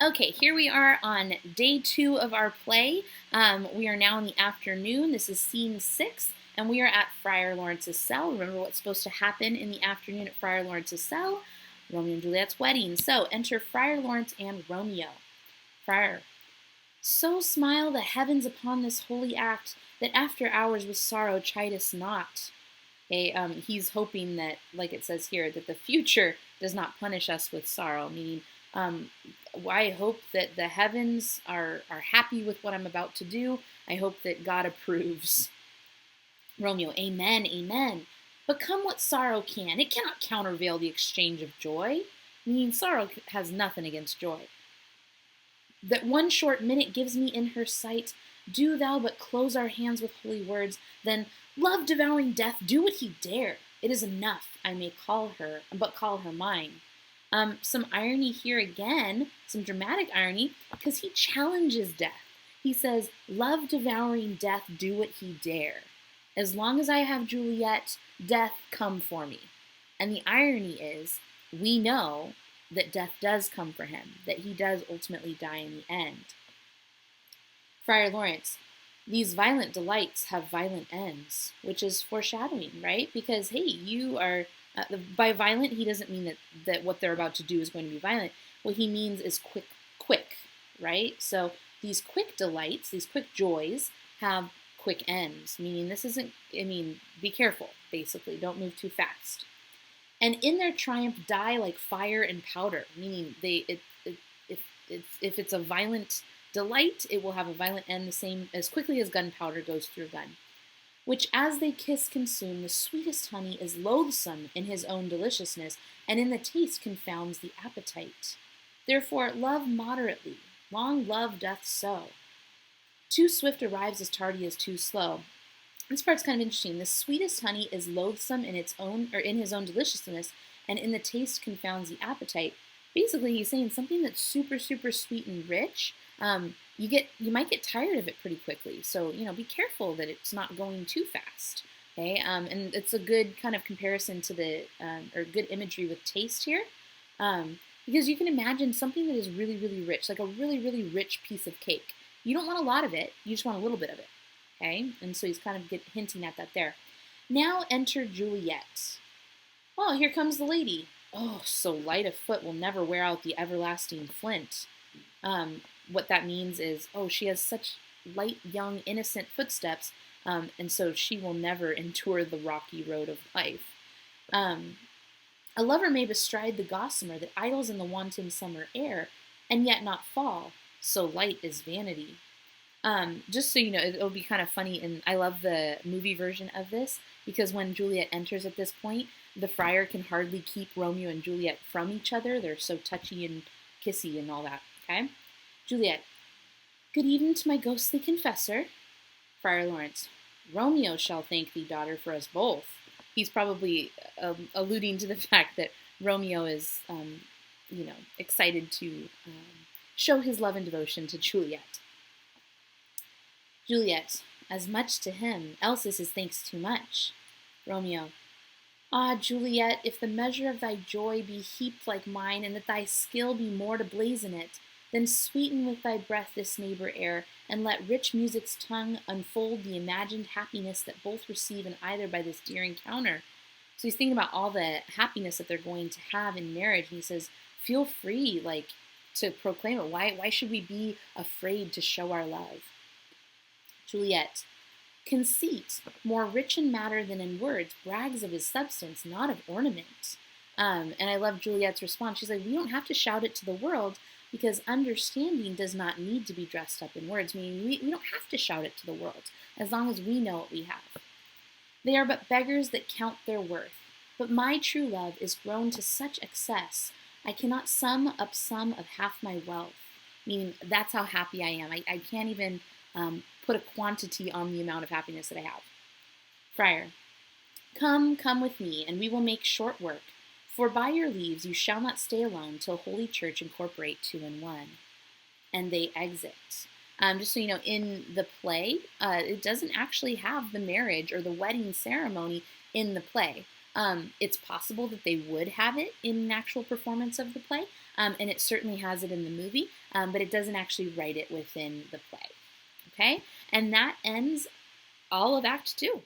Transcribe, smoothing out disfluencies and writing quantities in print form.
Okay, here we are on day 2 of our play. We are now in the afternoon. This is scene 6, and we are at Friar Lawrence's cell. Remember what's supposed to happen in the afternoon at Friar Lawrence's cell? Romeo and Juliet's wedding. So enter Friar Lawrence and Romeo. Friar: so smile the heavens upon this holy act, that after hours with sorrow chide us not. Okay, he's hoping that, like it says here, that the future does not punish us with sorrow, meaning um, I hope that the heavens are happy with what I'm about to do. I hope that God approves. Romeo: amen, amen. But come what sorrow can, it cannot countervail the exchange of joy. Meaning sorrow has nothing against joy. That one short minute gives me in her sight. Do thou but close our hands with holy words, then love-devouring death do what he dare. It is enough I may call her mine. Some irony here again, some dramatic irony, because he challenges death. He says, love-devouring death do what he dare. As long as I have Juliet, death come for me. And the irony is, we know that death does come for him, that he does ultimately die in the end. Friar Lawrence: these violent delights have violent ends, which is foreshadowing, right? Because, hey, you are, by violent, he doesn't mean that what they're about to do is going to be violent. What he means is quick, right? So these quick delights, these quick joys, have quick ends, meaning this isn't, be careful, basically. Don't move too fast. And in their triumph die like fire and powder, meaning if it's a violent delight, it will have a violent end the same as quickly as gunpowder goes through a gun. Which as they kiss consume, the sweetest honey is loathsome in his own deliciousness, and in the taste confounds the appetite. Therefore love moderately, long love doth so. Too swift arrives as tardy as too slow. This part's kind of interesting. The sweetest honey is loathsome in its own, or in his own deliciousness, and in the taste confounds the appetite. Basically, he's saying something that's super, super sweet and rich. You might get tired of it pretty quickly. So be careful that it's not going too fast. Okay, and it's a good kind of comparison to the or good imagery with taste here, because you can imagine something that is really, really rich, like a really, really rich piece of cake. You don't want a lot of it. You just want a little bit of it. Okay, and so he's kind of hinting at that there. Now enter Juliet. Oh, here comes the lady. Oh, so light of foot will never wear out the everlasting flint. What that means is, she has such light, young, innocent footsteps, and so she will never endure the rocky road of life. A lover may bestride the gossamer that idles in the wanton summer air, and yet not fall. So light is vanity. Just so you know, it'll be kind of funny, and I love the movie version of this, because when Juliet enters at this point, the friar can hardly keep Romeo and Juliet from each other. They're so touchy and kissy and all that, okay? Juliet: good even to my ghostly confessor. Friar Lawrence: Romeo shall thank thee, daughter, for us both. He's probably alluding to the fact that Romeo is, excited to show his love and devotion to Juliet. Juliet: as much to him, else is his thanks too much. Romeo: ah, Juliet, if the measure of thy joy be heaped like mine, and that thy skill be more to blazon it, then sweeten with thy breath this neighbor air, and let rich music's tongue unfold the imagined happiness that both receive in either by this dear encounter. So he's thinking about all the happiness that they're going to have in marriage, and he says, feel free, to proclaim it. Why should we be afraid to show our love? Juliet: conceit, more rich in matter than in words, brags of his substance, not of ornament. And I love Juliet's response. She's like, we don't have to shout it to the world, because understanding does not need to be dressed up in words. Meaning we don't have to shout it to the world, as long as we know what we have. They are but beggars that count their worth. But my true love is grown to such excess, I cannot sum up some of half my wealth. Meaning that's how happy I am. I can't even put a quantity on the amount of happiness that I have. Friar: come with me, and we will make short work. For by your leaves you shall not stay alone till Holy Church incorporate 2 in 1. And they exit. Just so you know, in the play, it doesn't actually have the marriage or the wedding ceremony in the play. It's possible that they would have it in an actual performance of the play, and it certainly has it in the movie, but it doesn't actually write it within the play. Okay, and that ends all of Act 2.